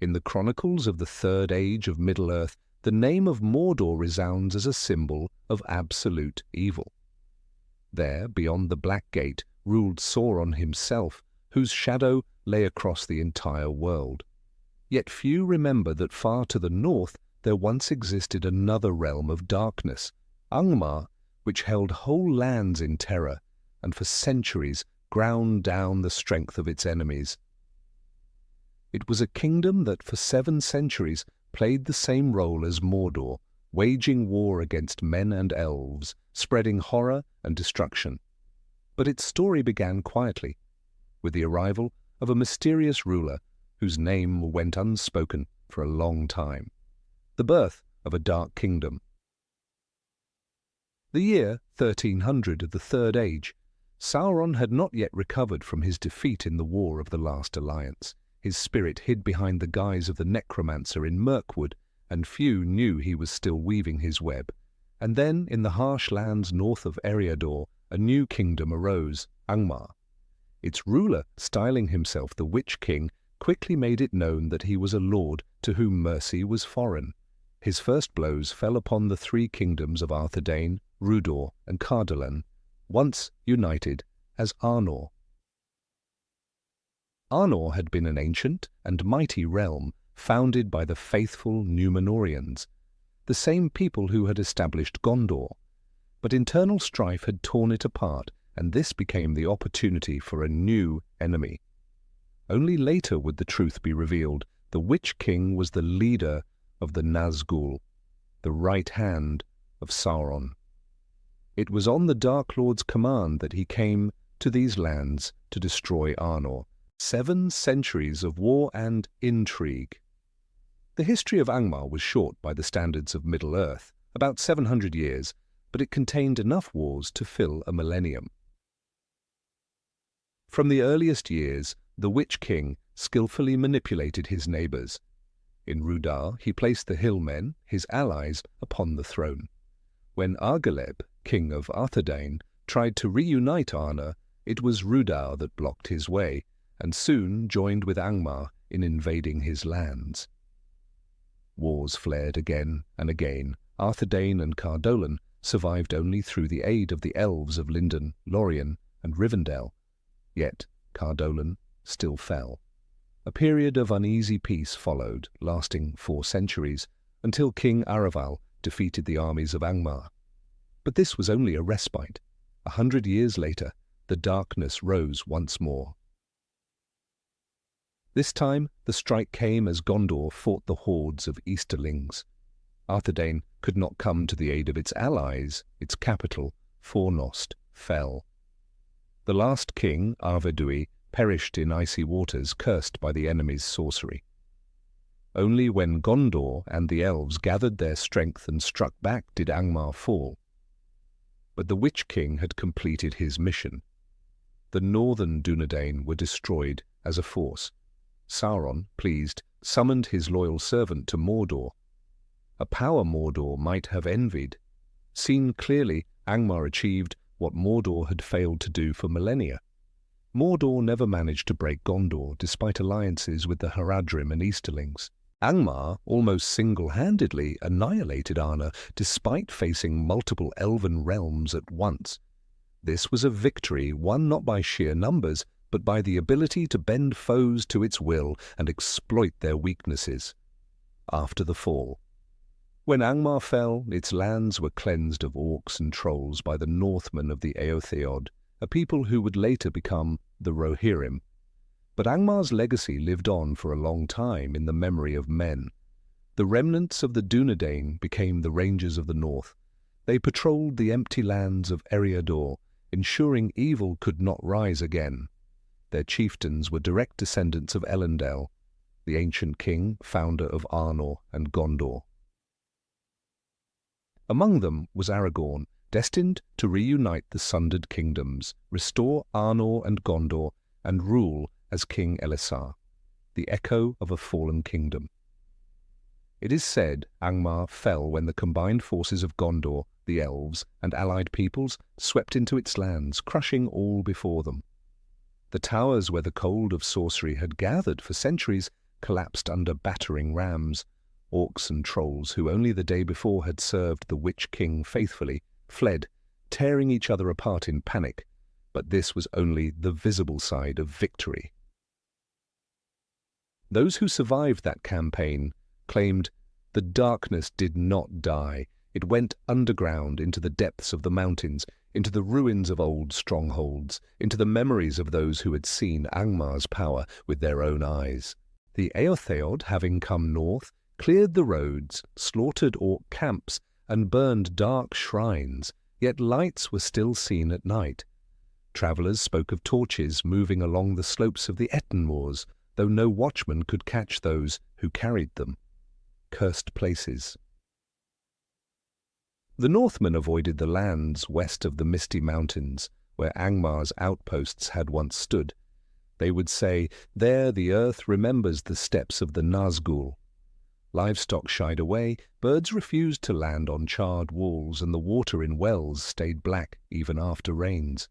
In the chronicles of the Third Age of Middle-earth, the name of Mordor resounds as a symbol of absolute evil. There, beyond the Black Gate, ruled Sauron himself, whose shadow lay across the entire world. Yet few remember that far to the north there once existed another realm of darkness, Angmar, which held whole lands in terror, and for centuries ground down the strength of its enemies. It was a kingdom that for 7 centuries played the same role as Mordor, waging war against men and elves, spreading horror and destruction. But its story began quietly, with the arrival of a mysterious ruler whose name went unspoken for a long time, the birth of a dark kingdom. The year 1300 of the Third Age, Sauron had not yet recovered from his defeat in the War of the Last Alliance. His spirit hid behind the guise of the necromancer in Mirkwood, and few knew he was still weaving his web. And then, in the harsh lands north of Eriador, a new kingdom arose, Angmar. Its ruler, styling himself the Witch King, quickly made it known that he was a lord to whom mercy was foreign. His first blows fell upon the 3 kingdoms of Arthedain, Rudor, and Cardolan, once united as Arnor. Arnor had been an ancient and mighty realm founded by the faithful Númenóreans, the same people who had established Gondor. But internal strife had torn it apart, and this became the opportunity for a new enemy. Only later would the truth be revealed. The Witch King was the leader of the Nazgûl, the right hand of Sauron. It was on the Dark Lord's command that he came to these lands to destroy Arnor. 7 centuries of war and intrigue. The history of Angmar was short by the standards of Middle-earth, about 700 years, but it contained enough wars to fill a millennium. From the earliest years, the Witch King skillfully manipulated his neighbours. In Rudar, he placed the Hillmen, his allies, upon the throne. When Argaleb, king of Arthedain, tried to reunite Arnor, it was Rudar that blocked his way, and soon joined with Angmar in invading his lands. Wars flared again and again. Arthedain and Cardolan survived only through the aid of the Elves of Lindon, Lorien, and Rivendell. Yet Cardolan still fell. A period of uneasy peace followed, lasting 4 centuries, until King Araval defeated the armies of Angmar. But this was only a respite. 100 years later, the darkness rose once more. This time, the strike came as Gondor fought the hordes of Easterlings. Arthedain could not come to the aid of its allies. Its capital, Fornost, fell. The last king, Arvedui, perished in icy waters, cursed by the enemy's sorcery. Only when Gondor and the Elves gathered their strength and struck back did Angmar fall. But the Witch King had completed his mission. The northern Dúnedain were destroyed as a force. Sauron, pleased, summoned his loyal servant to Mordor. A power Mordor might have envied. Seen clearly, Angmar achieved what Mordor had failed to do for millennia. Mordor never managed to break Gondor, despite alliances with the Haradrim and Easterlings. Angmar almost single-handedly annihilated Arnor, despite facing multiple elven realms at once. This was a victory won not by sheer numbers, but by the ability to bend foes to its will and exploit their weaknesses. After the fall. When Angmar fell, its lands were cleansed of orcs and trolls by the Northmen of the Eotheod, a people who would later become the Rohirrim. But Angmar's legacy lived on for a long time in the memory of men. The remnants of the Dúnedain became the Rangers of the North. They patrolled the empty lands of Eriador, ensuring evil could not rise again. Their chieftains were direct descendants of Elendil, the ancient king, founder of Arnor and Gondor. Among them was Aragorn, destined to reunite the sundered kingdoms, restore Arnor and Gondor, and rule as King Elessar, the echo of a fallen kingdom. It is said Angmar fell when the combined forces of Gondor, the Elves, and allied peoples swept into its lands, crushing all before them. The towers where the cold of sorcery had gathered for centuries collapsed under battering rams. Orcs and trolls, who only the day before had served the Witch King faithfully, fled, tearing each other apart in panic. But this was only the visible side of victory. Those who survived that campaign claimed the darkness did not die. It went underground into the depths of the mountains, into the ruins of old strongholds, into the memories of those who had seen Angmar's power with their own eyes. The Eotheod, having come north, cleared the roads, slaughtered orc camps, and burned dark shrines, yet lights were still seen at night. Travellers spoke of torches moving along the slopes of the Etten moors, though no watchman could catch those who carried them. Cursed places. The Northmen avoided the lands west of the misty mountains, where Angmar's outposts had once stood. They would say, "There the earth remembers the steps of the Nazgul." Livestock shied away, birds refused to land on charred walls, and the water in wells stayed black even after rains.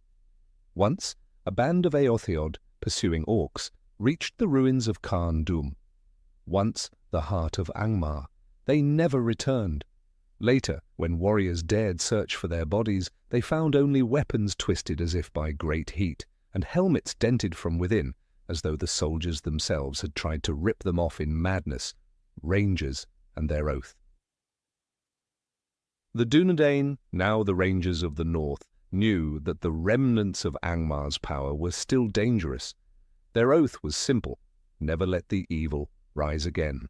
Once, a band of Eotheod, pursuing orcs, reached the ruins of Carn Dûm. Once, the heart of Angmar. They never returned. Later, when warriors dared search for their bodies, they found only weapons twisted as if by great heat, and helmets dented from within, as though the soldiers themselves had tried to rip them off in madness. Rangers and their oath. The Dunedain, now the Rangers of the North, knew that the remnants of Angmar's power were still dangerous. Their oath was simple: never let the evil rise again.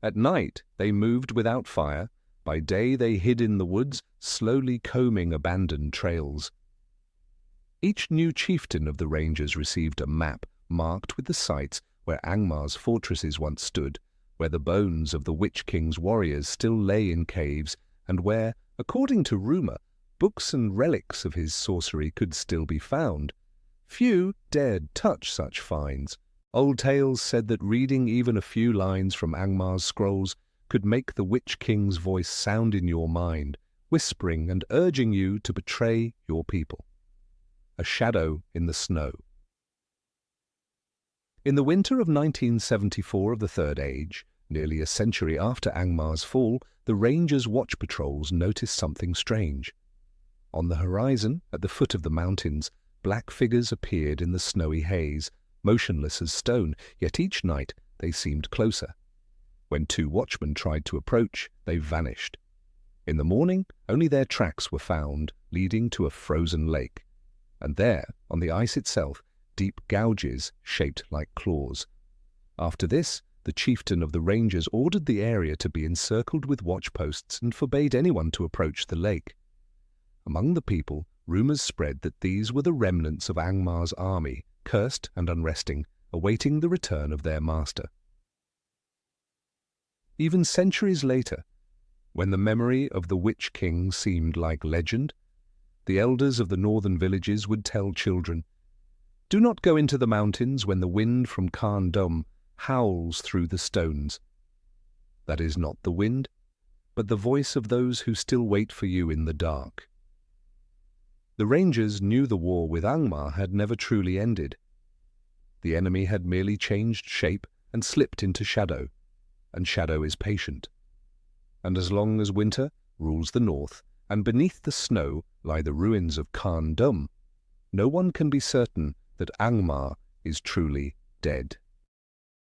At night they moved without fire. By day they hid in the woods, slowly combing abandoned trails. Each new chieftain of the Rangers received a map marked with the sites where Angmar's fortresses once stood, where the bones of the Witch King's warriors still lay in caves, and where, according to rumour, books and relics of his sorcery could still be found. Few dared touch such finds. Old tales said that reading even a few lines from Angmar's scrolls could make the Witch King's voice sound in your mind, whispering and urging you to betray your people. A shadow in the snow. In the winter of 1974 of the Third Age, nearly a century after Angmar's fall, the Rangers' watch patrols noticed something strange. On the horizon, at the foot of the mountains, black figures appeared in the snowy haze, motionless as stone, yet each night they seemed closer. When two watchmen tried to approach, they vanished. In the morning, only their tracks were found, leading to a frozen lake. And there, on the ice itself, deep gouges shaped like claws. After this, the chieftain of the Rangers ordered the area to be encircled with watchposts and forbade anyone to approach the lake. Among the people, rumours spread that these were the remnants of Angmar's army, cursed and unresting, awaiting the return of their master. Even centuries later, when the memory of the Witch King seemed like legend, the elders of the northern villages would tell children, "Do not go into the mountains when the wind from Carn Dûm howls through the stones. That is not the wind, but the voice of those who still wait for you in the dark." The Rangers knew the war with Angmar had never truly ended. The enemy had merely changed shape and slipped into shadow, and shadow is patient. And as long as winter rules the north, and beneath the snow lie the ruins of Carn Dûm, no one can be certain that Angmar is truly dead.